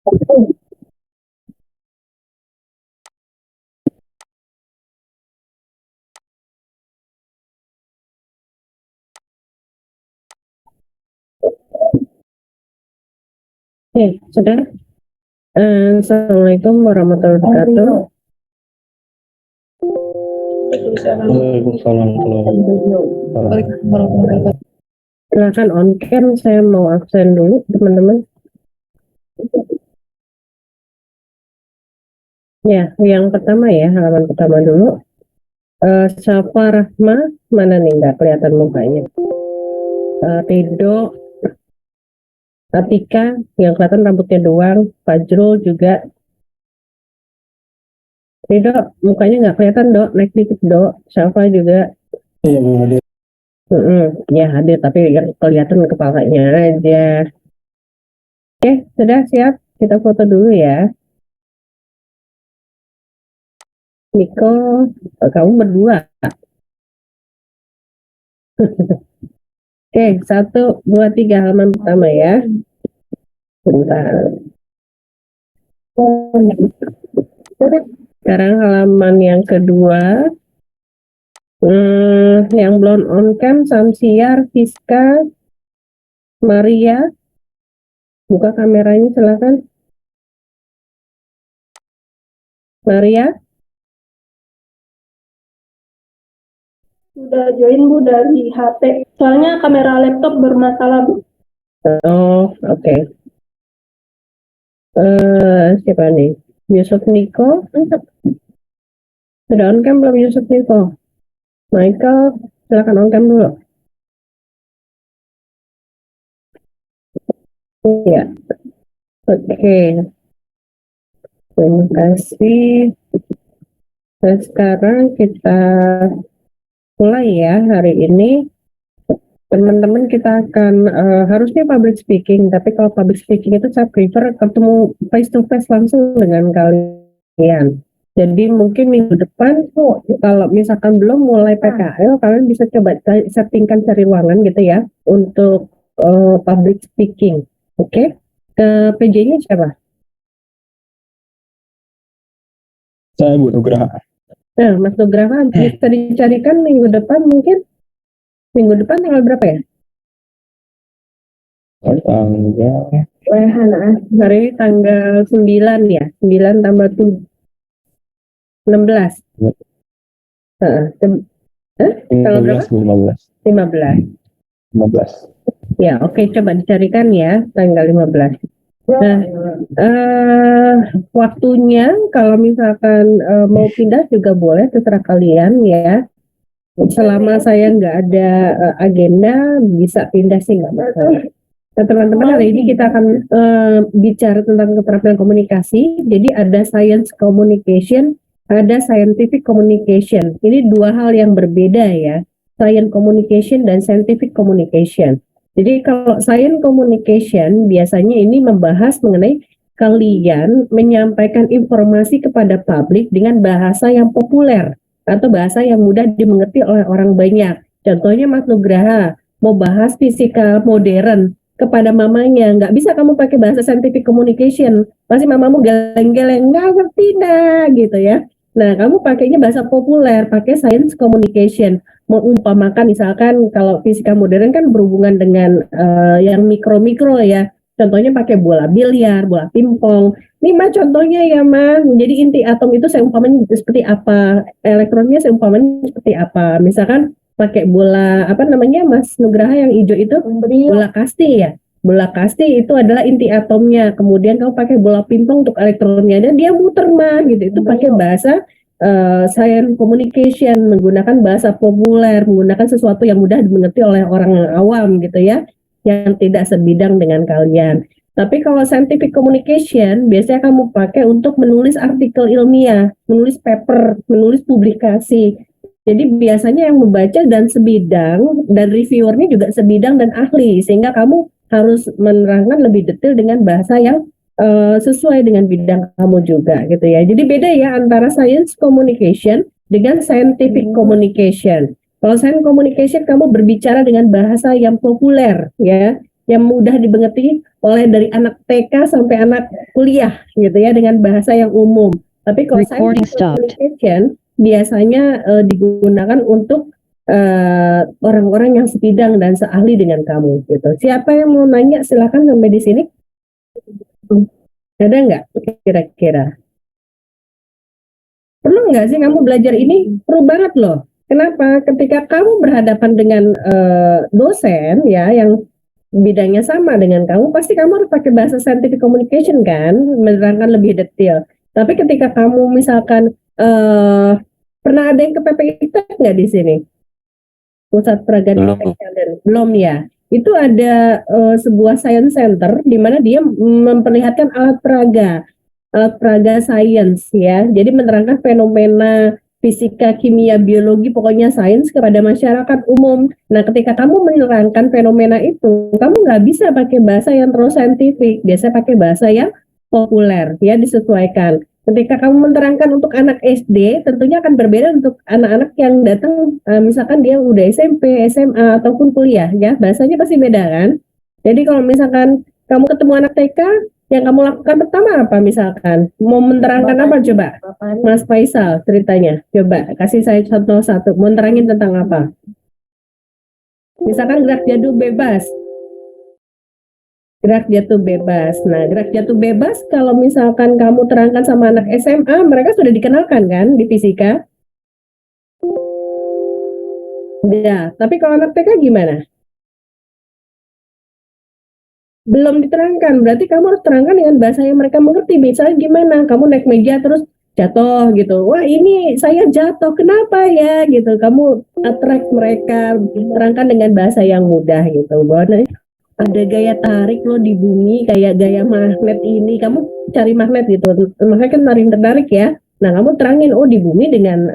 Sudah. Assalamualaikum warahmatullahi wabarakatuh. Waalaikumsalam warahmatullahi wabarakatuh. Silakan on cam, saya mau absen dulu teman-teman. Ya, yang pertama ya, halaman pertama dulu. Syafa Rahma, mana nih nggak kelihatan mukanya? Rido, Atika, yang kelihatan rambutnya doang. Fajrul juga. Rido, mukanya nggak kelihatan, Dok. Naik dikit, Dok. Syafa juga. Iya, Bu hadir. Ya, hadir, tapi yang kelihatan kepalanya aja. Oke, sudah siap? Kita foto dulu ya. Niko, kamu berdua. Oke, 1, 2, 3 halaman pertama ya. Bentar. Sekarang halaman yang kedua. Yang belum on cam, Samsiar, Fiska, Maria. Buka kameranya silakan. Maria. Udah join Bu dari HP. Soalnya kamera laptop bermasalah Bu. Oh, oke. Siapa nih? Yusuf Niko. Sudah on cam belum Yusuf Niko? Michael, silakan on cam dulu. Ya. Oke. Terima kasih. Nah, sekarang kita mulai ya hari ini. Teman-teman kita akan harusnya public speaking, tapi kalau public speaking itu saya prefer ketemu face to face langsung dengan kalian. Jadi mungkin minggu depan tuh kalau misalkan belum mulai PKL, kalian bisa coba settingkan cari ruangan gitu ya untuk public speaking. Oke? Ke PJ-nya siapa? Saya Bu Nugraha. Nah, Mas Nugraha bisa dicarikan minggu depan mungkin? Minggu depan tanggal berapa ya? Tanggal Hari ini tanggal 9 ya, 9 tambah 16. Tanggal berapa? 15. 15. Ya, oke, coba dicarikan ya tanggal 15. Nah, waktunya kalau misalkan mau pindah juga boleh, terserah kalian ya. Selama saya nggak ada agenda, bisa pindah sih nggak masalah. Nah, teman-teman, hari ini kita akan bicara tentang keterampilan komunikasi. Jadi ada science communication, ada scientific communication. Ini dua hal yang berbeda ya, science communication dan scientific communication. Jadi kalau science communication biasanya ini membahas mengenai kalian menyampaikan informasi kepada publik dengan bahasa yang populer atau bahasa yang mudah dimengerti oleh orang banyak. Contohnya Mas Nugraha mau bahas fisika modern kepada mamanya, nggak bisa kamu pakai bahasa scientific communication, pasti mamamu geleng-geleng, nggak ngerti dah gitu ya. Nah, kamu pakainya bahasa populer, pakai science communication. Mengumpamakan misalkan kalau fisika modern kan berhubungan dengan yang mikro-mikro ya. Contohnya pakai bola biliar, bola pingpong. Ini mah contohnya ya mah. Jadi inti atom itu saya umpamain seperti apa, elektronnya saya umpamain seperti apa. Misalkan pakai bola apa namanya Mas Nugraha yang hijau itu bola kasti ya. Bola kasti itu adalah inti atomnya. Kemudian kamu pakai bola pingpong untuk elektronnya dan dia muter mah gitu. Itu pakai bahasa science communication, menggunakan bahasa populer, menggunakan sesuatu yang mudah dimengerti oleh orang awam gitu ya, yang tidak sebidang dengan kalian. Tapi kalau scientific communication biasanya kamu pakai untuk menulis artikel ilmiah, menulis paper, menulis publikasi. Jadi biasanya yang membaca dan sebidang dan reviewernya juga sebidang dan ahli, sehingga kamu harus menerangkan lebih detail dengan bahasa yang sesuai dengan bidang kamu juga gitu ya. Jadi beda ya antara science communication dengan scientific communication. Kalau science communication kamu berbicara dengan bahasa yang populer ya. yang mudah dimengerti oleh dari anak TK sampai anak kuliah gitu ya, dengan bahasa yang umum. Tapi kalau Recording science stopped. communication biasanya digunakan untuk orang-orang yang sebidang dan seahli dengan kamu gitu. Siapa yang mau nanya silakan sampai di sini. Ada nggak kira-kira? Perlu nggak sih kamu belajar ini? Perlu banget loh. Kenapa? Ketika kamu berhadapan dengan dosen ya yang bidangnya sama dengan kamu, pasti kamu harus pakai bahasa scientific communication kan, menerangkan lebih detail. Tapi ketika kamu misalkan pernah ada yang ke PPITEK nggak di sini? Pusat Peragaan Belum, Bu. Talent. Belum ya. Itu ada sebuah science center di mana dia memperlihatkan alat peraga sains ya. Jadi menerangkan fenomena fisika, kimia, biologi, pokoknya sains kepada masyarakat umum. Nah, ketika kamu menerangkan fenomena itu, kamu nggak bisa pakai bahasa yang terlalu saintifik. Biasanya pakai bahasa yang populer, ya disesuaikan. Ketika kamu menerangkan untuk anak SD, tentunya akan berbeda untuk anak-anak yang datang, misalkan dia udah SMP, SMA, ataupun kuliah, ya bahasanya pasti beda kan. Jadi kalau misalkan kamu ketemu anak TK, yang kamu lakukan pertama apa misalkan? Mau menerangkan apa coba? Mas Faisal ceritanya. Coba kasih saya contoh satu. Mau nerangin tentang apa? Misalkan gerak jatuh bebas. Gerak jatuh bebas. Nah, gerak jatuh bebas kalau misalkan kamu terangkan sama anak SMA, mereka sudah dikenalkan kan di fisika? Ya, tapi kalau anak TK gimana? Belum diterangkan, berarti kamu harus terangkan dengan bahasa yang mereka mengerti. Misalnya gimana, kamu naik meja terus jatuh gitu, wah ini saya jatuh, kenapa ya gitu, kamu attract mereka, terangkan dengan bahasa yang mudah gitu, bahwa ada gaya tarik lo di bumi kayak gaya magnet ini, kamu cari magnet gitu, makanya kan tarik ya. Nah, kamu terangin, oh di bumi dengan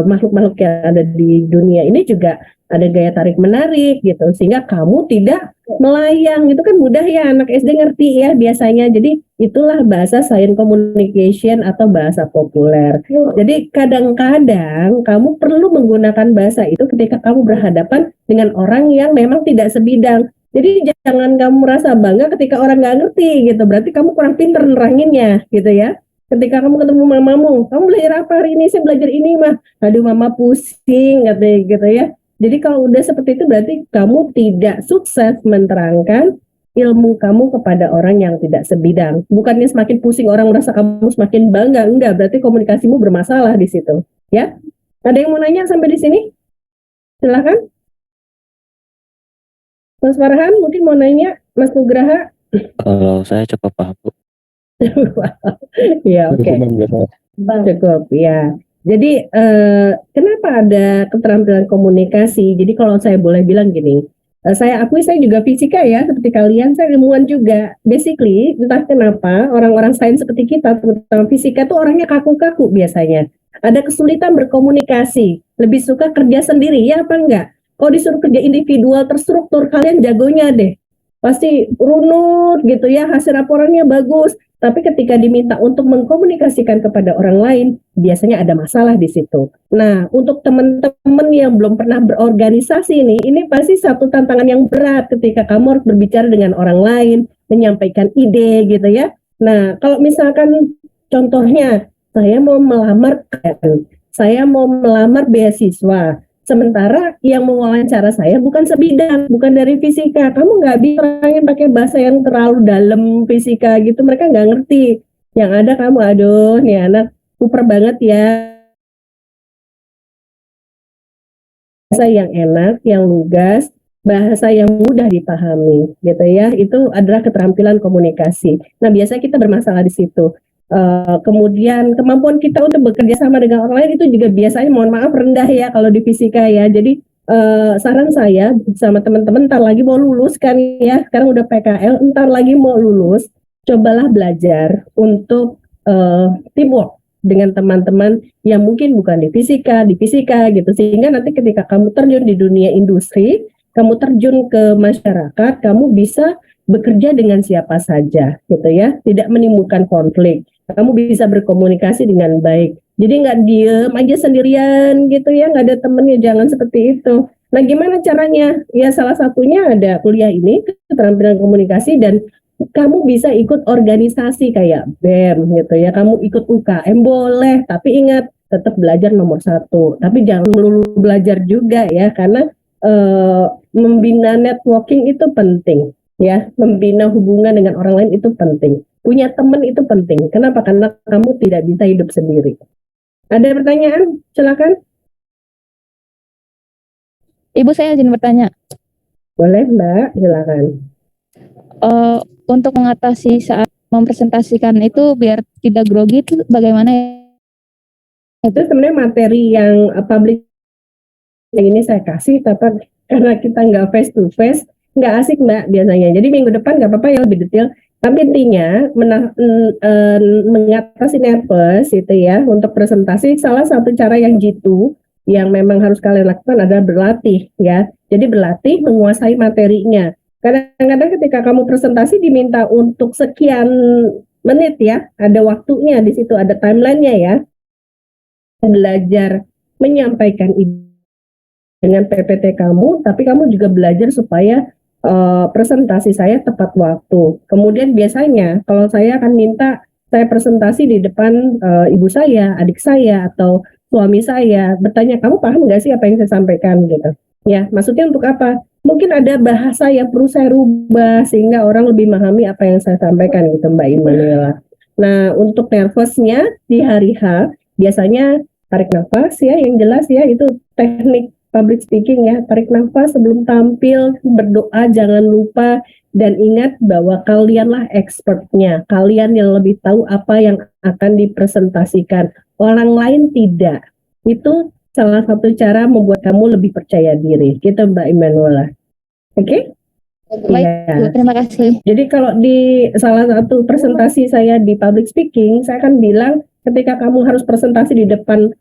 makhluk-makhluk yang ada di dunia ini juga ada gaya tarik menarik gitu, sehingga kamu tidak melayang. Itu kan mudah ya, anak SD ngerti ya biasanya. Jadi itulah bahasa science communication atau bahasa populer. Jadi kadang-kadang kamu perlu menggunakan bahasa itu ketika kamu berhadapan dengan orang yang memang tidak sebidang. Jadi jangan kamu merasa bangga ketika orang nggak ngerti gitu, berarti kamu kurang pinter neranginnya gitu ya. Ketika kamu ketemu mamamu, kamu belajar apa hari ini? Saya belajar ini mah. Aduh mama pusing katanya gitu ya. Jadi kalau udah seperti itu berarti kamu tidak sukses menerangkan ilmu kamu kepada orang yang tidak sebidang. Bukannya semakin pusing orang merasa kamu semakin bangga, enggak, berarti komunikasimu bermasalah di situ. Ya. Ada yang mau nanya sampai di sini? Silakan. Mas Farhan mungkin mau nanya, Mas Nugraha. Kalau saya cukup paham, Bu. Ya, oke. Cukup ya. Jadi kenapa ada keterampilan komunikasi? Jadi kalau saya boleh bilang gini, saya akui saya juga fisika ya, seperti kalian, saya ilmuwan juga. Basically, entah kenapa orang-orang sains seperti kita, terutama fisika tuh orangnya kaku-kaku biasanya. Ada kesulitan berkomunikasi, lebih suka kerja sendiri, ya apa enggak? Kalau disuruh kerja individual terstruktur, kalian jagonya deh. Pasti runut gitu ya, hasil laporannya bagus. Tapi ketika diminta untuk mengkomunikasikan kepada orang lain, biasanya ada masalah di situ. Nah, untuk teman-teman yang belum pernah berorganisasi ini pasti satu tantangan yang berat ketika kamu harus berbicara dengan orang lain, menyampaikan ide gitu ya. Nah, kalau misalkan contohnya, saya mau melamar beasiswa. Sementara yang mewawancara saya bukan sebidang, bukan dari fisika. Kamu nggak bisa pakai bahasa yang terlalu dalam fisika gitu, mereka nggak ngerti. Yang ada kamu, aduh, nih anak super banget ya. Bahasa yang enak, yang lugas, bahasa yang mudah dipahami, gitu ya. Itu adalah keterampilan komunikasi. Nah, biasanya kita bermasalah di situ. Kemudian kemampuan kita untuk bekerja sama dengan orang lain itu juga biasanya mohon maaf rendah ya kalau di fisika ya. Jadi saran saya sama teman-teman ntar lagi mau lulus kan ya, sekarang udah PKL, ntar lagi mau lulus, cobalah belajar untuk teamwork dengan teman-teman yang mungkin bukan di fisika gitu, sehingga nanti ketika kamu terjun di dunia industri, kamu terjun ke masyarakat, kamu bisa bekerja dengan siapa saja gitu ya, tidak menimbulkan konflik. Kamu bisa berkomunikasi dengan baik. Jadi nggak diem aja sendirian gitu ya, nggak ada temennya, jangan seperti itu. Nah, gimana caranya? Ya, salah satunya ada kuliah ini, keterampilan komunikasi, dan kamu bisa ikut organisasi kayak BEM gitu ya. Kamu ikut UKM boleh, tapi ingat tetap belajar nomor satu. Tapi jangan melulu belajar juga ya, karena membina networking itu penting ya. Membina hubungan dengan orang lain itu penting. Punya teman itu penting. Kenapa? Karena kamu tidak bisa hidup sendiri. Ada pertanyaan? Silakan. Ibu, saya izin bertanya. Boleh, Mbak, silakan. Untuk mengatasi saat mempresentasikan itu biar tidak grogi itu bagaimana ya? Itu sebenarnya materi yang public yang ini saya kasih, tapi karena kita nggak face to face, nggak asik Mbak biasanya. Jadi minggu depan nggak apa-apa ya lebih detail. Tapi intinya mengatasi nervous itu ya untuk presentasi, salah satu cara yang jitu yang memang harus kalian lakukan adalah berlatih ya. Jadi berlatih menguasai materinya. Kadang-kadang ketika kamu presentasi diminta untuk sekian menit ya, ada waktunya di situ, ada timelinenya ya. Belajar menyampaikan ide dengan PPT kamu, tapi kamu juga belajar supaya presentasi saya tepat waktu. Kemudian biasanya kalau saya akan minta saya presentasi di depan ibu saya, adik saya, atau suami saya, bertanya, kamu paham nggak sih apa yang saya sampaikan gitu? Ya, maksudnya untuk apa? Mungkin ada bahasa yang perlu saya rubah sehingga orang lebih memahami apa yang saya sampaikan gitu, Mbak Immanuela. Nah, untuk nervousnya di hari H, biasanya tarik nafas ya, yang jelas ya, itu teknik public speaking ya, tarik nafas sebelum tampil, berdoa jangan lupa, dan ingat bahwa kalianlah expertnya, kalian yang lebih tahu apa yang akan dipresentasikan, orang lain tidak. Itu salah satu cara membuat kamu lebih percaya diri, gitu Mbak Immanuela. Oke? Baik, Ya. Bu, terima kasih. Jadi kalau di salah satu presentasi saya di public speaking, saya akan bilang ketika kamu harus presentasi di depan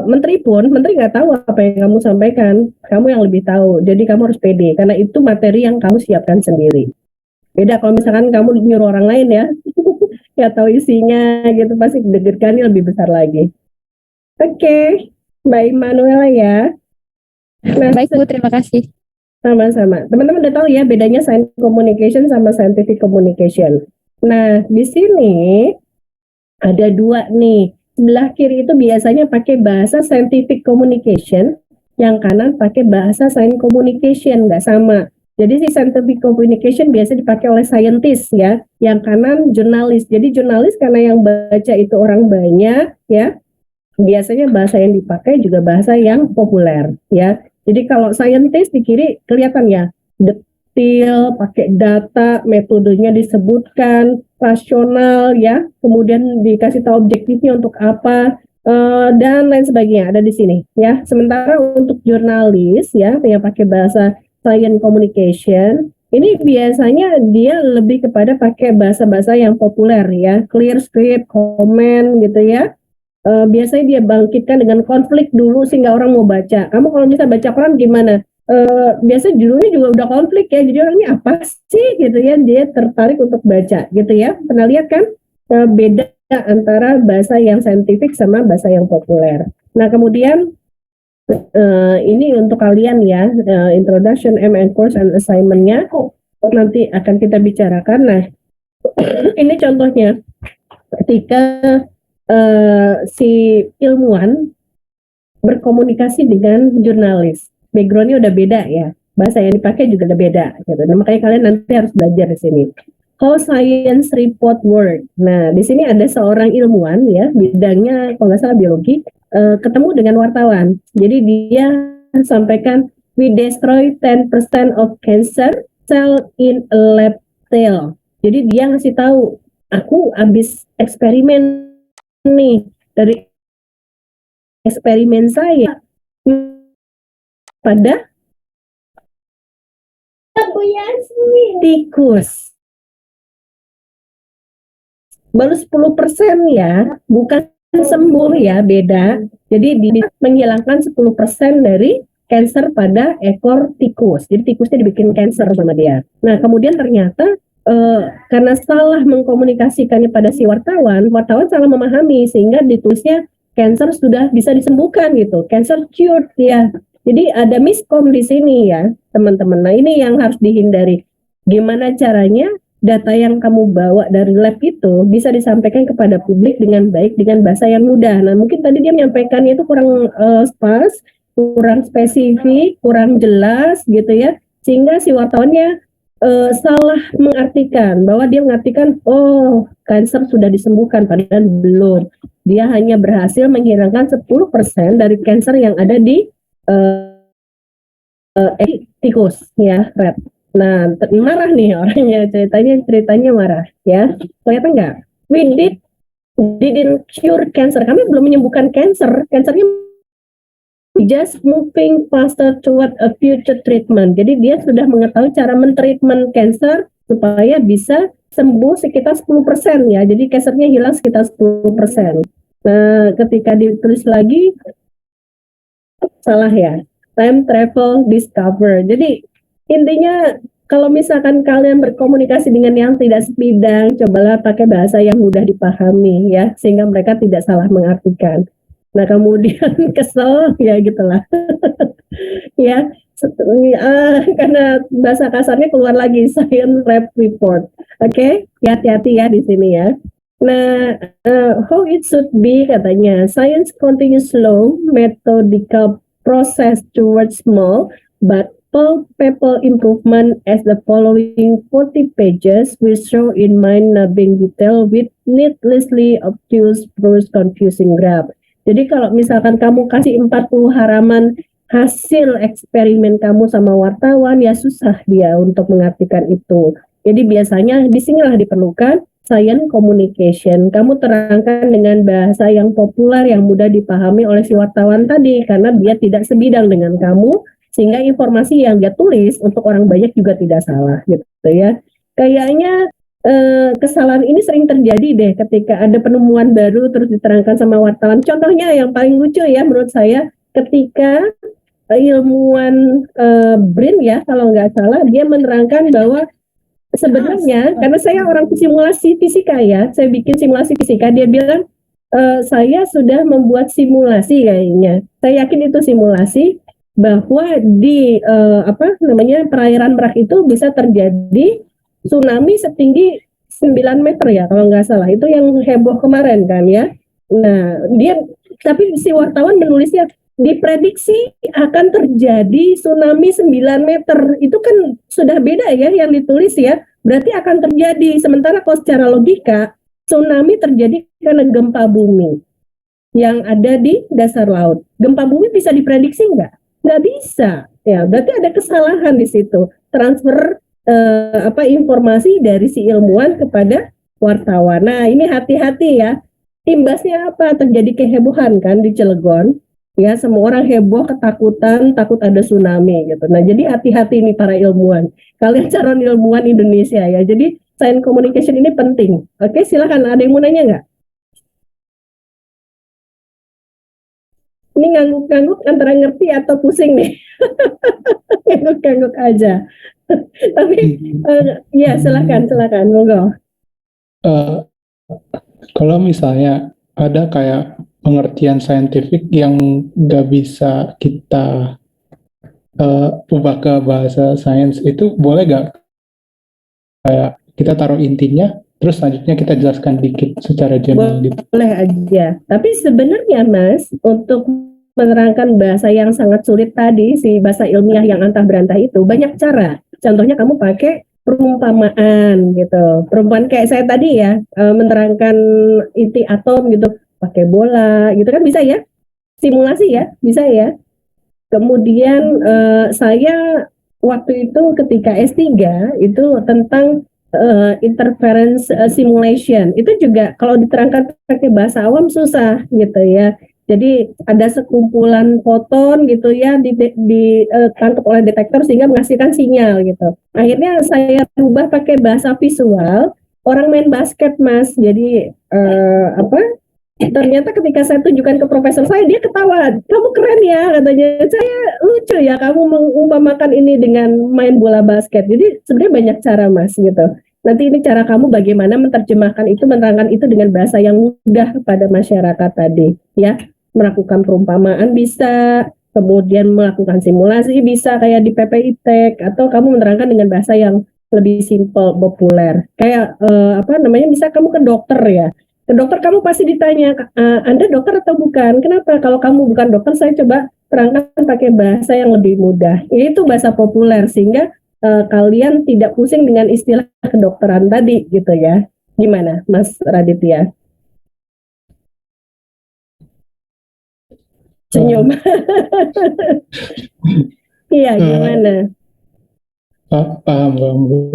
menteri pun, menteri nggak tahu apa yang kamu sampaikan, kamu yang lebih tahu. Jadi kamu harus pede, karena itu materi yang kamu siapkan sendiri. Beda kalau misalkan kamu nyuruh orang lain ya, ya tahu isinya gitu, pasti deg-degannya lebih besar lagi. Oke, Mbak Immanuela ya. Nah, Baik, Bu, terima kasih. sama-sama. Teman-teman udah tahu ya bedanya science communication sama scientific communication. Nah, di sini ada dua nih. Sebelah kiri itu biasanya pakai bahasa scientific communication, yang kanan pakai bahasa science communication, nggak sama. Jadi si scientific communication biasa dipakai oleh scientist ya, yang kanan jurnalis. Jadi jurnalis karena yang baca itu orang banyak ya, biasanya bahasa yang dipakai juga bahasa yang populer ya. Jadi kalau scientist di kiri kelihatan ya, detail, pakai data, metodenya disebutkan, rasional ya, kemudian dikasih tahu objektifnya untuk apa, dan lain sebagainya ada di sini ya. Sementara untuk jurnalis ya yang pakai bahasa science communication, ini biasanya dia lebih kepada pakai bahasa-bahasa yang populer ya, clear script, comment gitu ya. Biasanya dia bangkitkan dengan konflik dulu sehingga orang mau baca. Kamu kalau bisa baca koran gimana? Biasa judulnya juga udah konflik ya, jadi orang ini apa sih gitu ya, dia tertarik untuk baca gitu ya. Pernah lihat kan beda antara bahasa yang saintifik sama bahasa yang populer. Nah kemudian ini untuk kalian ya, introduction, and course and assignment-nya nanti akan kita bicarakan. Nah ini contohnya ketika si ilmuwan berkomunikasi dengan jurnalis, backgroundnya udah beda ya, bahasa yang dipakai juga udah beda gitu. Nah, makanya kalian nanti harus belajar di sini. How science report work. Nah, di sini ada seorang ilmuwan ya, bidangnya kalau nggak salah biologi, ketemu dengan wartawan. Jadi dia sampaikan, we destroy 10% of cancer cell in a lab cell. Jadi dia ngasih tahu, aku habis eksperimen nih, dari eksperimen saya pada tikus. Baru 10% ya, bukan sembuh ya, beda. Jadi menghilangkan 10% dari kanker pada ekor tikus. Jadi tikusnya dibikin kanker sama dia. Nah, kemudian ternyata karena salah mengkomunikasikannya pada si wartawan salah memahami sehingga ditulisnya cancer sudah bisa disembuhkan gitu, cancer cured ya. Jadi ada miskom di sini ya teman-teman. Nah ini yang harus dihindari. Gimana caranya data yang kamu bawa dari lab itu bisa disampaikan kepada publik dengan baik dengan bahasa yang mudah. Nah mungkin tadi dia menyampaikannya itu kurang pas, kurang spesifik, kurang jelas gitu ya, sehingga si wartawannya salah mengartikan, bahwa dia mengartikan oh kanker sudah disembuhkan, padahal belum. Dia hanya berhasil menghilangkan 10% dari kanker yang ada di tikus ya, rat. Nah, marah nih orangnya, ceritanya marah ya. Kelihatan nggak? We didn't cure cancer. Kami belum menyembuhkan cancer. Cancernya just moving faster toward a future treatment. Jadi dia sudah mengetahui cara mentreatment cancer supaya bisa sembuh sekitar 10% ya. Jadi cancernya hilang sekitar 10%. Nah, ketika ditulis lagi salah ya. Time travel discover. Jadi intinya kalau misalkan kalian berkomunikasi dengan yang tidak sebidang, cobalah pakai bahasa yang mudah dipahami ya, sehingga mereka tidak salah mengartikan. Nah kemudian kesel ya gitulah ya karena bahasa kasarnya keluar lagi science lab report. Oke, hati-hati ya di sini ya. Nah, how it should be katanya, science continues slow, methodical process towards small but palpable improvement as the following 40 pages will show in mind-numbing detail with needlessly obtuse, bruised, confusing graph. Jadi kalau misalkan kamu kasih 40 halaman hasil eksperimen kamu sama wartawan, ya susah dia untuk mengartikan itu. Jadi biasanya disinilah diperlukan science communication. Kamu terangkan dengan bahasa yang populer, yang mudah dipahami oleh si wartawan tadi, karena dia tidak sebidang dengan kamu, sehingga informasi yang dia tulis untuk orang banyak juga tidak salah gitu ya. Kayaknya kesalahan ini sering terjadi deh ketika ada penemuan baru terus diterangkan sama wartawan. Contohnya yang paling lucu ya menurut saya ketika ilmuwan BRIN ya kalau nggak salah, dia menerangkan bahwa sebenarnya karena saya orang simulasi fisika ya, saya bikin simulasi fisika, dia bilang saya sudah membuat simulasi kayaknya. Saya yakin itu simulasi bahwa di perairan Merak itu bisa terjadi tsunami setinggi 9 meter ya kalau nggak salah, itu yang heboh kemarin kan ya. Nah dia, tapi si wartawan menulisnya diprediksi akan terjadi tsunami 9 meter, itu kan sudah beda ya yang ditulis ya, berarti akan terjadi. Sementara kalau secara logika tsunami terjadi karena gempa bumi yang ada di dasar laut. Gempa bumi bisa diprediksi nggak bisa ya, berarti ada kesalahan di situ, transfer informasi dari si ilmuwan kepada wartawan. Nah ini hati-hati ya, imbasnya apa? Terjadi kehebohan kan di Cilegon ya, semua orang heboh, ketakutan, takut ada tsunami gitu. Nah jadi hati-hati nih para ilmuwan, kalian calon ilmuwan Indonesia ya, jadi science communication ini penting. Oke, silakan, ada yang mau nanya nggak? Ini ngangguk-ngangguk antara ngerti atau pusing nih. Ngangguk-ngangguk aja. Tapi ya silakan monggo. Kalau misalnya ada kayak pengertian saintifik yang nggak bisa kita ubah ke bahasa sains, itu boleh nggak kayak kita taruh intinya terus selanjutnya kita jelaskan dikit secara general gitu? Boleh aja. Tapi sebenarnya Mas, untuk menerangkan bahasa yang sangat sulit tadi, si bahasa ilmiah yang antah berantah itu banyak cara. Contohnya kamu pakai perumpamaan gitu. Perumpamaan kayak saya tadi ya, menerangkan inti atom gitu, pakai bola gitu kan bisa ya. Simulasi ya, bisa ya. Kemudian saya waktu itu ketika S3 itu tentang interference simulation. Itu juga kalau diterangkan pakai bahasa awam susah gitu ya. Jadi ada sekumpulan foton gitu ya ditangkap oleh detektor sehingga menghasilkan sinyal gitu. Akhirnya saya rubah pakai bahasa visual. Orang main basket Mas. Jadi ternyata ketika saya tunjukkan ke profesor saya, dia ketawa. Kamu keren ya katanya. Saya lucu ya kamu mengumpamakan ini dengan main bola basket. Jadi sebenarnya banyak cara Mas gitu. Nanti ini cara kamu bagaimana menerjemahkan itu, menerangkan itu dengan bahasa yang mudah kepada masyarakat tadi ya. Melakukan perumpamaan bisa, kemudian melakukan simulasi bisa kayak di PPI Tech, atau kamu menerangkan dengan bahasa yang lebih simple, populer. Kayak bisa kamu ke dokter ya. Ke dokter kamu pasti ditanya, Anda dokter atau bukan? Kenapa? Kalau kamu bukan dokter, saya coba terangkan pakai bahasa yang lebih mudah. Itu bahasa populer sehingga kalian tidak pusing dengan istilah kedokteran tadi gitu ya. Gimana, Mas Raditya? Senyum. Iya, gimana? Paham, Bu.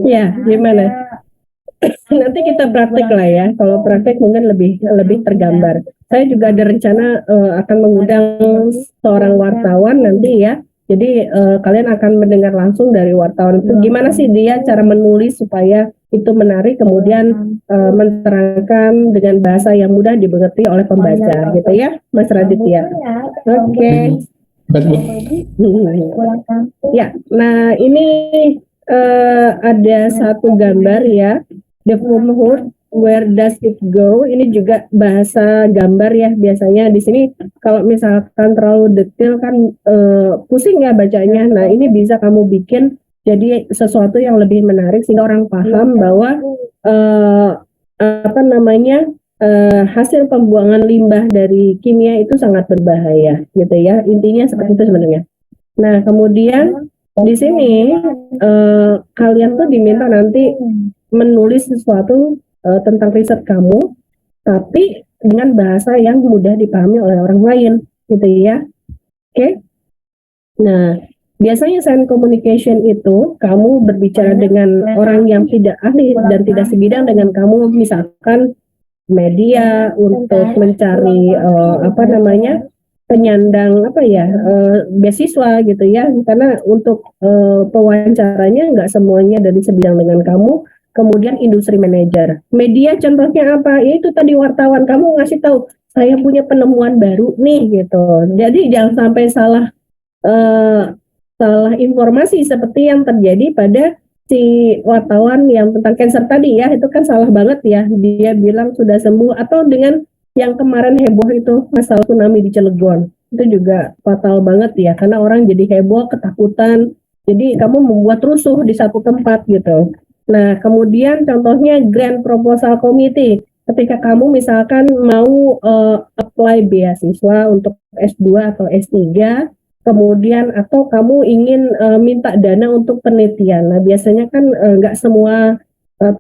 Ya, gimana? Nanti kita praktek lah ya. Kalau praktek mungkin lebih tergambar. Saya juga ada rencana akan mengundang seorang wartawan nanti ya. Jadi kalian akan mendengar langsung dari wartawan itu gimana sih dia cara menulis supaya itu menarik, kemudian menerangkan dengan bahasa yang mudah dimengerti oleh pembaca gitu ya, Mas Raditya. Oke. Ya, nah ini ada satu gambar ya, the Hood, where does it go? Ini juga bahasa gambar ya biasanya. Di sini kalau misalkan terlalu detail kan pusing ya bacanya. Nah ini bisa kamu bikin jadi sesuatu yang lebih menarik sehingga orang paham bahwa hasil pembuangan limbah dari kimia itu sangat berbahaya gitu ya. Intinya seperti itu sebenarnya. Nah kemudian di sini kalian tuh diminta nanti menulis sesuatu tentang riset kamu, tapi dengan bahasa yang mudah dipahami oleh orang lain, gitu ya. Oke. Nah, biasanya science communication itu kamu berbicara dengan orang yang tidak ahli dan tidak sebidang dengan kamu, misalkan media untuk mencari penyandang beasiswa gitu ya, karena untuk pewawancaranya nggak semuanya dari sebidang dengan kamu. Kemudian industri manager, media contohnya apa? Ya itu tadi wartawan, kamu ngasih tahu saya punya penemuan baru nih gitu. Jadi jangan sampai salah informasi seperti yang terjadi pada si wartawan yang tentang cancer tadi ya, itu kan salah banget ya. Dia bilang sudah sembuh, atau dengan yang kemarin heboh itu masalah tsunami di Cilegon, itu juga fatal banget ya, karena orang jadi heboh, ketakutan. Jadi kamu membuat rusuh di satu tempat gitu. Nah, kemudian contohnya Grant Proposal Committee. Ketika kamu misalkan mau apply beasiswa untuk S2 atau S3, kemudian atau kamu ingin minta dana untuk penelitian. Nah, biasanya kan nggak semua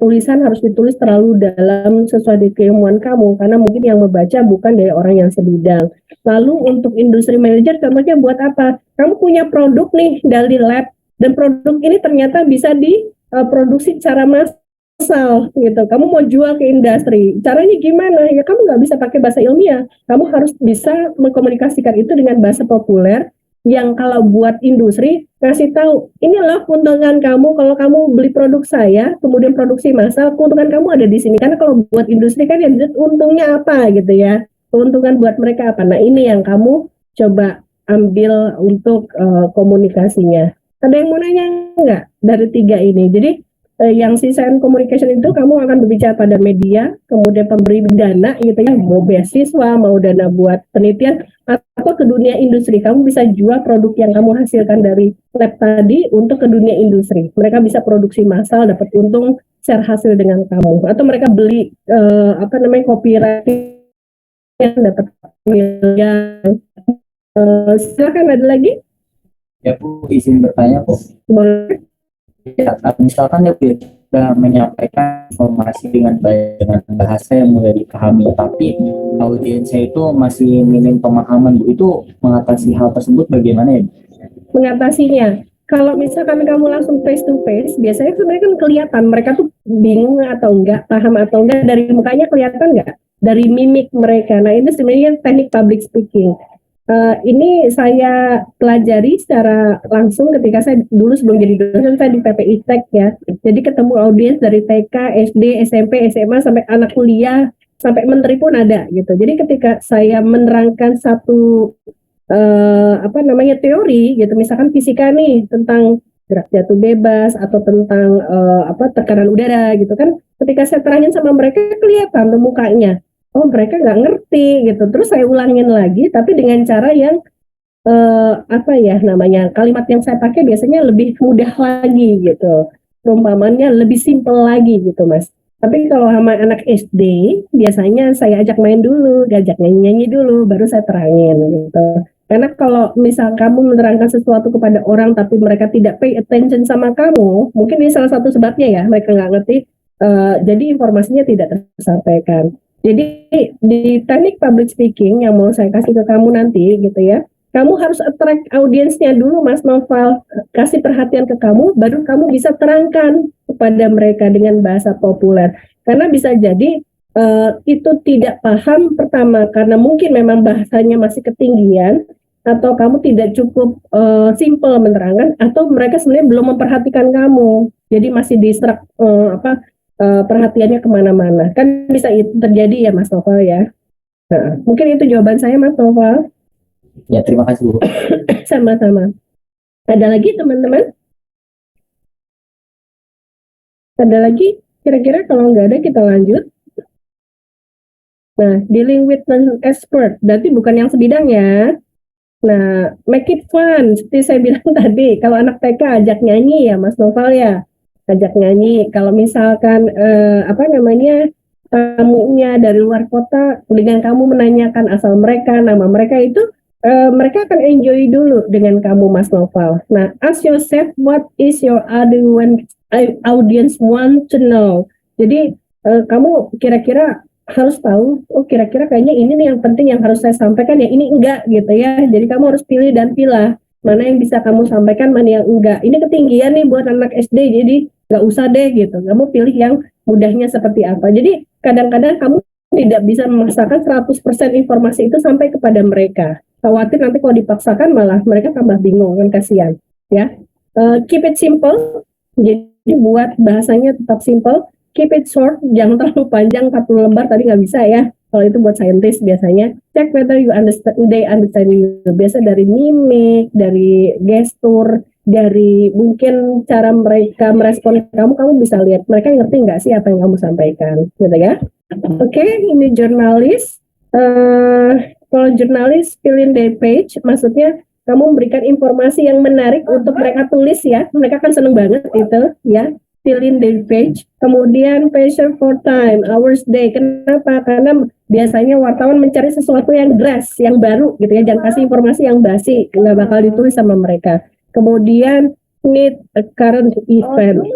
tulisan harus ditulis terlalu dalam sesuai dengan keilmuan kamu, karena mungkin yang membaca bukan dari orang yang sebidang. Lalu untuk industri manager contohnya buat apa? Kamu punya produk nih dari lab, dan produk ini ternyata bisa diproduksi secara massal gitu. Kamu mau jual ke industri, caranya gimana? Ya kamu nggak bisa pakai bahasa ilmiah, kamu harus bisa mengkomunikasikan itu dengan bahasa populer yang kalau buat industri kasih tahu, inilah keuntungan kamu kalau kamu beli produk saya, kemudian produksi massal, keuntungan kamu ada di sini. Karena kalau buat industri kan ya untungnya apa gitu ya, keuntungan buat mereka apa. Nah ini yang kamu coba ambil untuk komunikasinya. Ada yang mau nanya nggak dari 3 ini? Jadi yang science communication itu kamu akan berbicara pada media, kemudian pemberi dana gitu ya, mau beasiswa, mau dana buat penelitian, atau ke dunia industri. Kamu bisa jual produk yang kamu hasilkan dari lab tadi untuk ke dunia industri. Mereka bisa produksi massal, dapat untung, share hasil dengan kamu. Atau mereka beli copyright yang dapat miliar. Silakan, ada lagi? Ya Bu, izin bertanya Bu. Boleh. Ya, misalkan ya Bu, sudah menyampaikan informasi dengan baik dengan bahasa yang mudah dipahami, tapi audiensnya itu masih minim pemahaman Bu, itu mengatasi hal tersebut bagaimana ya Bu? Mengatasinya, kalau misalkan kamu langsung face to face, biasanya sebenarnya kan kelihatan mereka tuh bingung atau enggak, paham atau enggak, dari mukanya kelihatan enggak, dari mimik mereka. Nah ini sebenarnya teknik public speaking. Ini saya pelajari secara langsung ketika saya dulu sebelum jadi dosen, saya di PPI Tech ya. Jadi ketemu audiens dari TK, SD, SMP, SMA sampai anak kuliah, sampai menteri pun ada gitu. Jadi ketika saya menerangkan satu teori gitu, misalkan fisika nih tentang gerak jatuh bebas atau tentang tekanan udara gitu kan, ketika saya terangin sama mereka kelihatan tuh mukanya. oh mereka nggak ngerti gitu. Terus saya ulangin lagi, tapi dengan cara yang apa ya namanya, kalimat yang saya pakai biasanya lebih mudah lagi gitu, perumpamannya lebih simpel lagi gitu Mas. Tapi kalau sama anak SD biasanya saya ajak main dulu, ajak nyanyi-nyanyi dulu, baru saya terangin gitu. Karena kalau misal kamu menerangkan sesuatu kepada orang tapi mereka tidak pay attention sama kamu, mungkin ini salah satu sebabnya ya, mereka nggak ngerti, jadi informasinya tidak tersampaikan. Jadi di teknik public speaking yang mau saya kasih ke kamu nanti gitu ya, kamu harus attract audiensnya dulu Mas Noval, kasih perhatian ke kamu, baru kamu bisa terangkan kepada mereka dengan bahasa populer. Karena bisa jadi itu tidak paham pertama karena mungkin memang bahasanya masih ketinggian, atau kamu tidak cukup simple menerangkan, atau mereka sebenarnya belum memperhatikan kamu, jadi masih distract perhatiannya kemana-mana. Kan bisa itu terjadi ya Mas Noval ya. Nah, mungkin itu jawaban saya Mas Noval. Ya, terima kasih Bu. Sama-sama. Ada lagi teman-teman? Ada lagi? Kira-kira kalau nggak ada kita lanjut. Nah, dealing with non-expert, berarti bukan yang sebidang ya. Nah, make it fun, seperti saya bilang tadi, kalau anak TK ajak nyanyi ya Mas Noval ya. Ajak nyanyi, kalau misalkan tamunya dari luar kota, dengan kamu menanyakan asal mereka, nama mereka itu, mereka akan enjoy dulu dengan kamu Mas Noval. Nah, ask yourself what is your audience want to know. Jadi kamu kira-kira harus tahu, oh kira-kira kayaknya ini nih yang penting yang harus saya sampaikan ya, ini enggak gitu ya. Jadi kamu harus pilih dan pilah mana yang bisa kamu sampaikan, mana yang enggak. Ini ketinggian nih buat anak SD, jadi nggak usah deh gitu. Kamu pilih yang mudahnya seperti apa. Jadi kadang-kadang kamu tidak bisa memaksakan 100% informasi itu sampai kepada mereka. Khawatir nanti kalau dipaksakan malah mereka tambah bingung, kan kasihan ya. Keep it simple, jadi buat bahasanya tetap simple. Keep it short, jangan terlalu panjang, 40 lembar tadi nggak bisa ya. Kalau itu buat scientist biasanya. Check whether they understand you. Biasa dari mimik, dari gestur, dari mungkin cara mereka merespon kamu bisa lihat mereka ngerti nggak sih apa yang kamu sampaikan, gitu ya. Oke, ini jurnalis. Kalau jurnalis fill in the page, maksudnya kamu memberikan informasi yang menarik untuk mereka tulis ya, mereka kan seneng banget itu ya. Fill in the page. Kemudian passion for time, hours, day. Kenapa? Karena biasanya wartawan mencari sesuatu yang fresh, yang baru gitu ya. Jangan kasih informasi yang basi, nggak bakal ditulis sama mereka. Kemudian need a current event.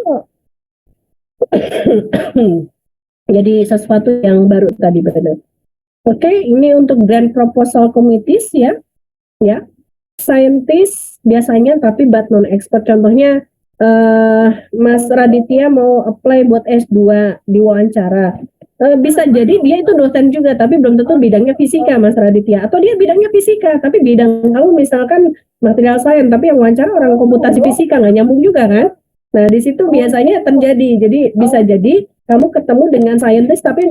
Jadi sesuatu yang baru tadi benar. Oke, ini untuk grand proposal committees ya. Ya. Scientist biasanya tapi but non expert. Contohnya Mas Raditya mau apply buat S2 di wawancara. Bisa jadi dia itu dosen juga tapi belum tentu bidangnya fisika Mas Raditya, atau dia bidangnya fisika tapi bidang kamu misalkan material science tapi yang wawancara orang komputasi fisika, nggak nyambung juga kan. Nah di situ biasanya terjadi, jadi bisa jadi kamu ketemu dengan scientist tapi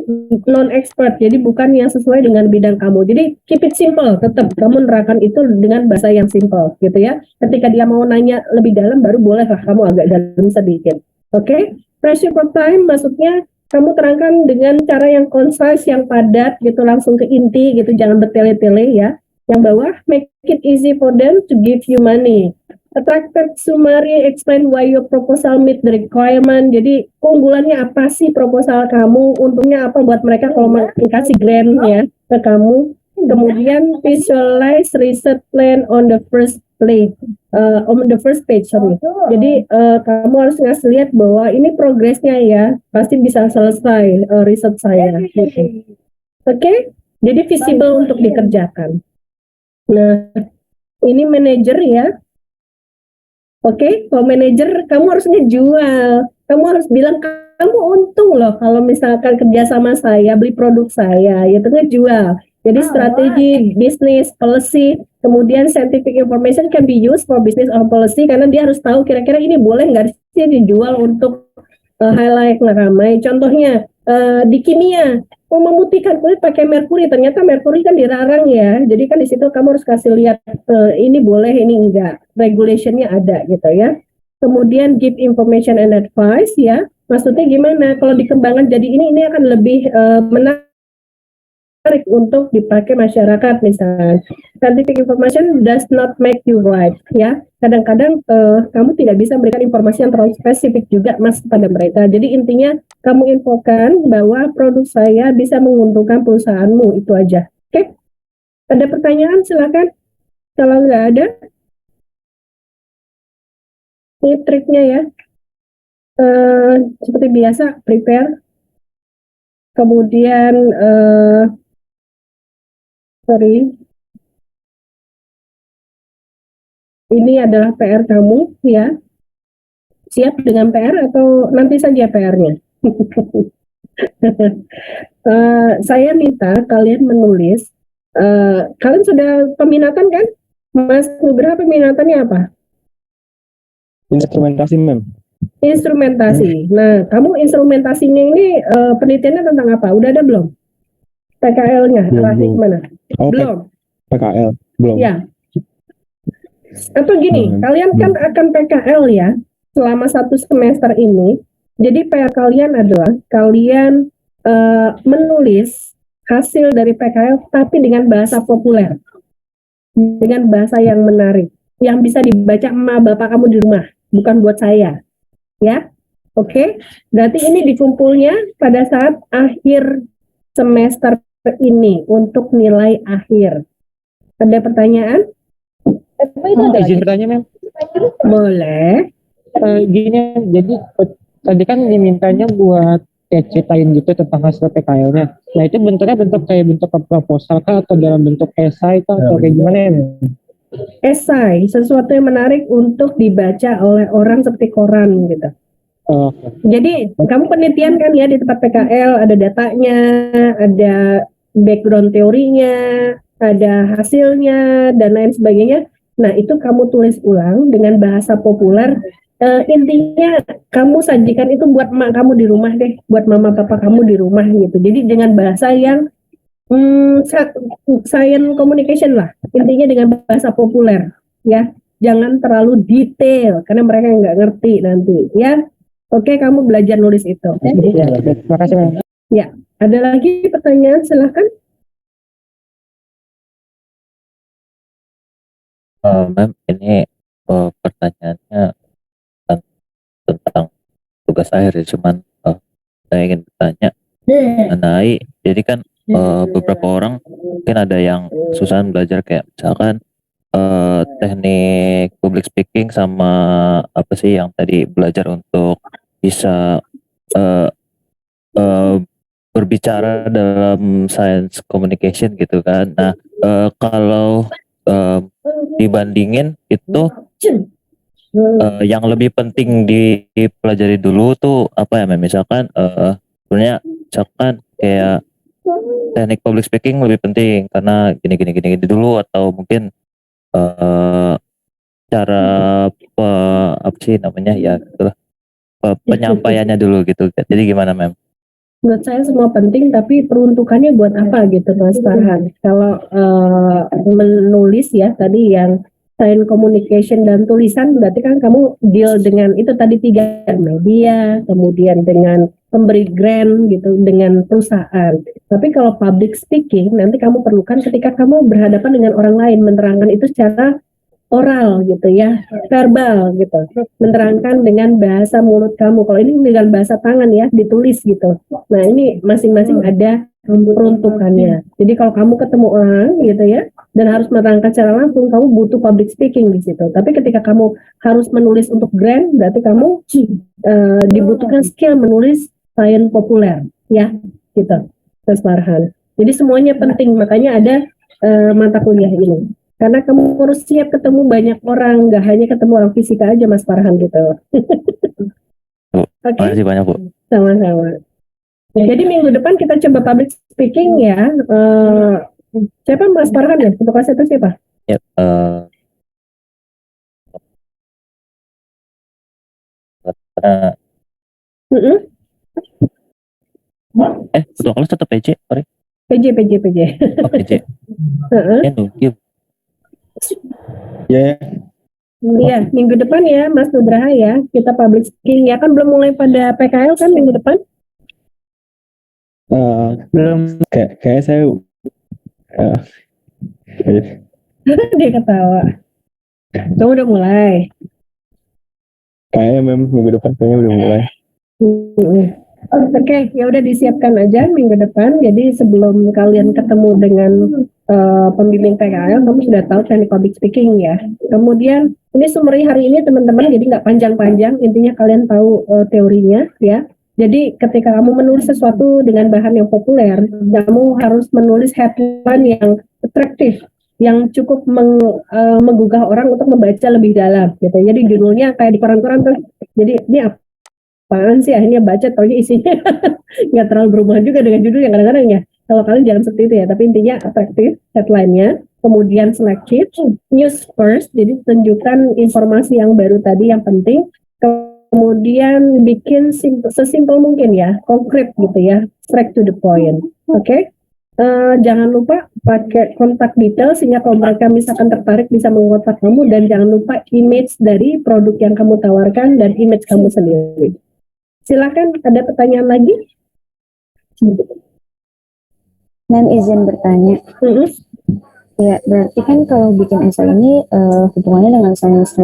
non expert, jadi bukan yang sesuai dengan bidang kamu. Jadi keep it simple, tetap kamu nerangkan itu dengan bahasa yang simple gitu ya. Ketika dia mau nanya lebih dalam baru boleh lah kamu agak dalam sedikit. Oke, pressure for time maksudnya kamu terangkan dengan cara yang concise, yang padat gitu, langsung ke inti gitu, jangan bertele-tele ya. Yang bawah, make it easy for them to give you money. Attractive summary, explain why your proposal meet the requirement. Jadi keunggulannya apa sih proposal kamu, untungnya apa buat mereka kalau kasih grant ya ke kamu. Kemudian visualize research plan on the first page, sorry. Jadi kamu harus ngasih lihat bahwa ini progresnya ya, pasti bisa selesai riset saya. Oke, jadi visible untuk dikerjakan. Nah, ini manajer ya. Oke, kalau manajer kamu harus ngejual, kamu harus bilang kamu untung loh kalau misalkan kerja sama saya, beli produk saya, itu ngejual. Jadi strategi, bisnis, policy, kemudian scientific information can be used for business or policy, karena dia harus tahu kira-kira ini boleh nggak sih dijual untuk highlight ramai. Contohnya di kimia, mau memutihkan kulit pakai merkuri, ternyata merkuri kan dilarang ya. Jadi kan di situ kamu harus kasih lihat ini boleh, ini enggak, regulationnya ada gitu ya. Kemudian give information and advice ya. Maksudnya gimana? Kalau dikembangkan jadi ini akan lebih menarik menarik untuk dipakai masyarakat misalnya. Scientific information does not make you right, ya. Kadang-kadang kamu tidak bisa memberikan informasi yang terlalu spesifik juga mas pada mereka. Jadi intinya kamu infokan bahwa produk saya bisa menguntungkan perusahaanmu, itu aja. Oke? Ada pertanyaan silakan. Kalau nggak ada, ini triknya ya. Seperti biasa prepare. Kemudian ini adalah PR kamu ya. Siap dengan PR atau nanti saja PR-nya? Saya minta kalian menulis. Kalian sudah peminatan kan? Mas Nugraha peminatannya apa? Instrumentasi, Mem. Instrumentasi. Nah, kamu instrumentasinya ini penelitiannya tentang apa? Udah ada belum? PKL-nya arahnya kemana? Oh, Belum. PKL belum. Ya. Atau gini, kalian kan akan PKL ya selama 1 semester ini. Jadi PR kalian adalah kalian menulis hasil dari PKL tapi dengan bahasa populer, dengan bahasa yang menarik, yang bisa dibaca emak bapak kamu di rumah, bukan buat saya. Ya, oke. Berarti ini dikumpulnya pada saat akhir semester ini untuk nilai akhir. Ada pertanyaan? Izin bertanya, Mem. Boleh. Gini, jadi tadi kan dimintanya buat kayak ceritain gitu tentang hasil PKL-nya. Nah itu bentuknya kayak bentuk proposal kah atau dalam bentuk esai kah atau kayak gimana ya, Mem? Esai, sesuatu yang menarik untuk dibaca oleh orang seperti koran gitu. Jadi kamu penelitian kan ya di tempat PKL, ada datanya, ada background teorinya, ada hasilnya dan lain sebagainya. Nah itu kamu tulis ulang dengan bahasa populer. Intinya kamu sajikan itu buat emak kamu di rumah deh, buat mama papa kamu di rumah gitu. Jadi dengan bahasa yang science communication lah, intinya dengan bahasa populer ya, jangan terlalu detail karena mereka nggak ngerti nanti ya. Oke, kamu belajar nulis itu. Ya, terima kasih, Mem. Ya, ada lagi pertanyaan silahkan. Mem, ini pertanyaannya tentang tugas akhir ya, cuman saya ingin bertanya mengenai, jadi kan beberapa orang mungkin ada yang susah belajar kayak misalkan teknik public speaking sama apa sih yang tadi belajar untuk bisa berbicara dalam science communication gitu kan. Nah kalau dibandingin itu yang lebih penting dipelajari dulu tuh apa ya, misalkan sebenarnya misalkan kayak teknik public speaking lebih penting karena gini dulu, atau mungkin cara apa sih namanya ya gitulah, penyampaiannya dulu gitu. Jadi gimana, Mem? Menurut saya semua penting, tapi peruntukannya buat apa gitu Mas Farhan. Kalau menulis ya tadi yang science communication dan tulisan, berarti kan kamu deal dengan itu tadi 3 media, kemudian dengan pemberi grant gitu, dengan perusahaan. Tapi kalau public speaking nanti kamu perlukan ketika kamu berhadapan dengan orang lain, menerangkan itu secara oral gitu ya, verbal gitu, menerangkan dengan bahasa mulut kamu. Kalau ini dengan bahasa tangan ya, ditulis gitu. Nah ini masing-masing ada peruntukannya. Jadi kalau kamu ketemu orang gitu ya, dan harus menerangkan secara langsung, kamu butuh public speaking di situ. Tapi ketika kamu harus menulis untuk grant, berarti kamu dibutuhkan skill menulis science populer ya, gitu, Mas Farhan. Jadi semuanya penting, makanya ada mata kuliah ini. Karena kamu harus siap ketemu banyak orang, nggak hanya ketemu orang fisika aja, Mas Farhan gitu. Oke. Terima kasih banyak, Bu. Sama-sama. Jadi minggu depan kita coba public speaking ya. Siapa Mas Farhan ya? Untuk kelas itu siapa? Ya, untuk kelas tetap PJ, sorry. PJ. Oh, PJ. Ya, Nugi. Ya, Iya, minggu depan ya Mas Nugraha ya, kita public speaking ya, kan belum mulai pada PKL kan minggu depan? Belum. Kayak saya Dia ketawa. Kamu udah mulai. Kayaknya minggu depan kayaknya udah mulai. Oke, ya udah disiapkan aja minggu depan. Jadi sebelum kalian ketemu dengan pembimbing PKL, kamu sudah tahu teknik public speaking ya. Kemudian ini summary hari ini teman-teman, jadi nggak panjang-panjang. Intinya kalian tahu teorinya ya. Jadi ketika kamu menulis sesuatu dengan bahan yang populer, kamu harus menulis headline yang atraktif, yang cukup menggugah orang untuk membaca lebih dalam gitu. Jadi judulnya kayak di koran-koran tuh. Jadi ini apaan sih, akhirnya baca taunya isinya nggak terlalu berhubungan juga dengan judul yang kadang-kadang ya. Kalau kalian jangan seperti itu ya, tapi intinya atraktif headline-nya, kemudian selective, news first, jadi tunjukkan informasi yang baru tadi yang penting, kemudian bikin sesimpel mungkin ya, konkret gitu ya, straight to the point. Oke? Jangan lupa pakai kontak detail sehingga kalau mereka misalkan tertarik bisa mengontak kamu, dan jangan lupa image dari produk yang kamu tawarkan dan image kamu sendiri. Silakan, ada pertanyaan lagi? Ma'am, izin bertanya. Ya, berarti kan kalau bikin esai ini hubungannya dengan science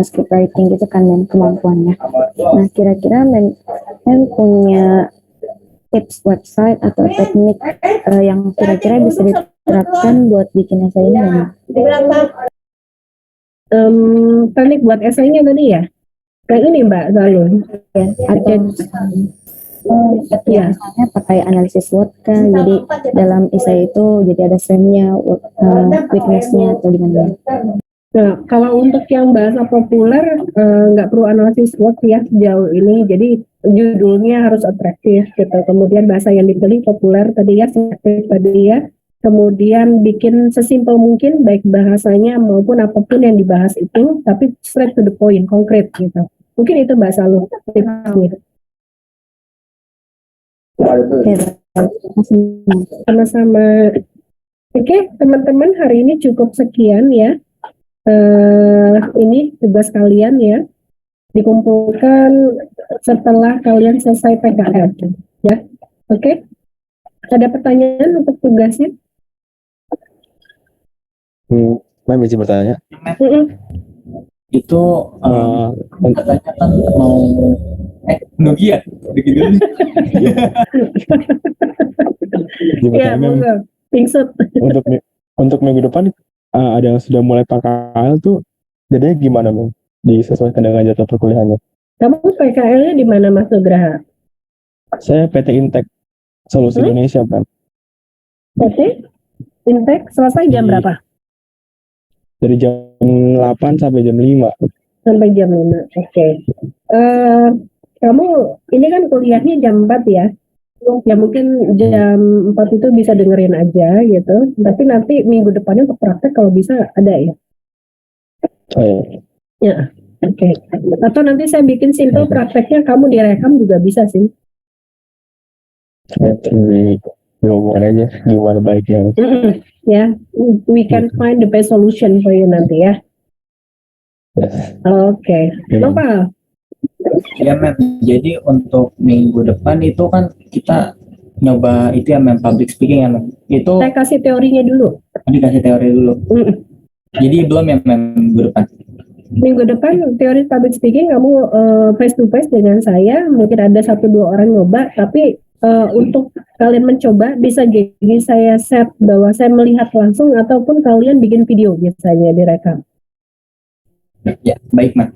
script writing gitu kan, dan kemampuannya. Nah, kira-kira Ma'am punya tips website atau teknik yang kira-kira bisa diterapkan buat bikin esai ini nggak? Teknik buat esainya tadi ya? Kayak ini Mbak Zalun. Ya, atau Ya. misalnya pakai analisis SWOT kan, jadi dalam esai itu jadi ada strength-nya, weakness-nya atau gimana? Nah, kalau untuk yang bahasa populer nggak perlu analisis SWOT ya sejauh ini. Jadi judulnya harus atraktif gitu. Kemudian bahasa yang dipilih populer tadi ya, atraktif tadi ya. Kemudian bikin sesimpel mungkin baik bahasanya maupun apapun yang dibahas itu, tapi straight to the point, konkret gitu. Mungkin itu bahasa lu tipsnya. Sama-sama. Oke, teman-teman, hari ini cukup sekian ya. Ini tugas kalian ya, dikumpulkan setelah kalian selesai PKL ya. Oke, ada pertanyaan untuk tugasnya? Ma'am izin bertanya. Itu katanya kan mau Nugi ya? Begitu. Ya, monggo. Pingsut. Untuk minggu depan ada yang sudah mulai PKL tuh, jadinya gimana Ma'am? Disesuaikan dengan jadwal perkuliahannya. Kamu PKL-nya di mana Mas Nugraha? Saya PT Intek Solusi Indonesia, Pak. PT Intek selesai jam berapa? Dari jam 8 sampai jam 5. Sampai jam 5. Oke. Kamu ini kan kuliahnya jam 4 ya? Ya mungkin jam 4 itu bisa dengerin aja gitu. Tapi nanti minggu depannya untuk praktek kalau bisa ada ya? Ya, oke. Atau nanti saya bikin simple prakteknya, kamu direkam juga bisa sih. Ngomongin aja gimana baiknya. Ya, we can find the best solution for you nanti ya. Oke. Nopal. Ya Mem, jadi untuk minggu depan itu kan kita nyoba itu ya Mem, public speaking ya Mem. Itu Saya kasih teorinya dulu. dikasih teori dulu. Jadi belum ya Mem minggu depan. Minggu depan teori public speaking kamu face to face dengan saya, mungkin ada 1-2 orang nyoba, tapi untuk kalian mencoba bisa jadi saya set bahwa saya melihat langsung ataupun kalian bikin video biasanya direkam. Ya, baik Mem.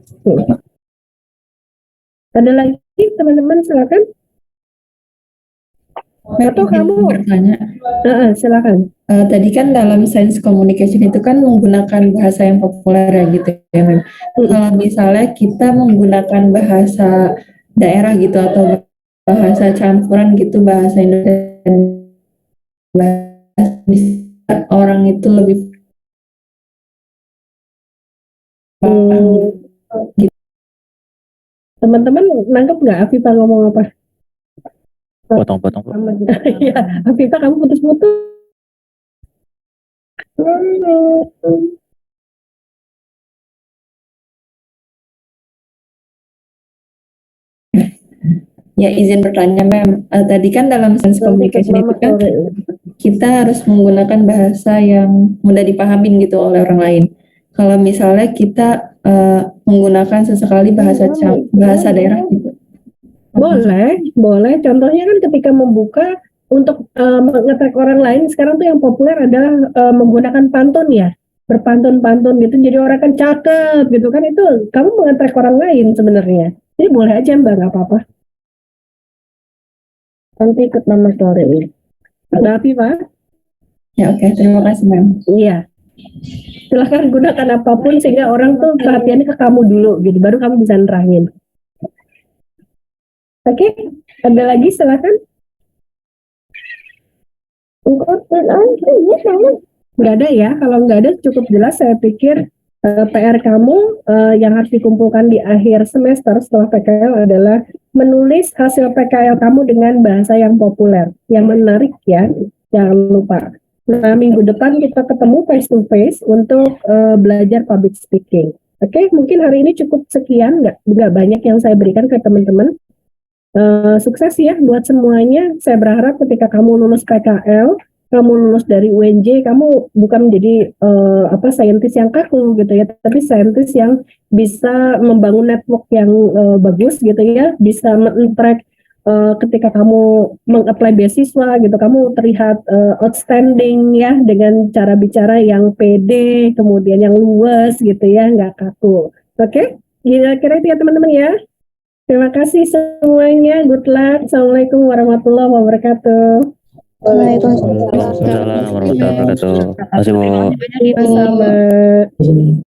Ada lagi teman-teman, silakan. Atau kamu bertanya, silakan. tadi kan dalam science communication itu kan menggunakan bahasa yang populer ya gitu ya Mem. Kalau misalnya kita menggunakan bahasa daerah gitu atau bahasa campuran gitu, bahasa Indonesia dan bahasa orang itu lebih gitu. Teman-teman nangkep nggak Afifah ngomong apa? Potong-potong. Iya, Afifah kamu putus-putus. Ya izin bertanya Mem, tadi kan dalam science communication itu kan kita harus menggunakan bahasa yang mudah dipahamin gitu oleh orang lain. Kalau misalnya kita menggunakan sesekali bahasa daerah gitu. Boleh. Contohnya kan ketika membuka untuk nge-track orang lain, sekarang tuh yang populer adalah menggunakan pantun ya, berpantun-pantun gitu. Jadi orang kan cakep gitu kan, itu kamu nge-track orang lain sebenarnya. Jadi boleh aja Mbak, nggak apa-apa. Nanti ikut nama story ini. Tapi Pak? Ya oke, terima kasih Ma'am. Iya. Silahkan gunakan apapun sehingga orang tuh perhatiannya ke kamu dulu gitu, baru kamu bisa nerangin. Oke, ada lagi silahkan. Nggak ada ya, kalau nggak ada cukup jelas saya pikir PR kamu yang harus dikumpulkan di akhir semester setelah PKL adalah menulis hasil PKL kamu dengan bahasa yang populer, yang menarik ya, jangan lupa. Nah, minggu depan kita ketemu face to face untuk belajar public speaking. Oke, mungkin hari ini cukup sekian, nggak banyak yang saya berikan ke teman-teman. Sukses ya buat semuanya. Saya berharap ketika kamu lulus PKL, kamu lulus dari UNJ, kamu bukan menjadi saintis yang kaku gitu ya, tapi saintis yang bisa membangun network yang bagus gitu ya, bisa men-track ketika kamu meng-apply beasiswa gitu, kamu terlihat outstanding ya dengan cara bicara yang pede, kemudian yang luwes gitu ya, nggak kaku. Oke? Kira-kira itu ya teman-teman ya. Terima kasih semuanya. Good luck. Assalamualaikum warahmatullahi wabarakatuh. Waalaikumsalam warahmatullahi wabarakatuh. Terima kasih Bu. Sama.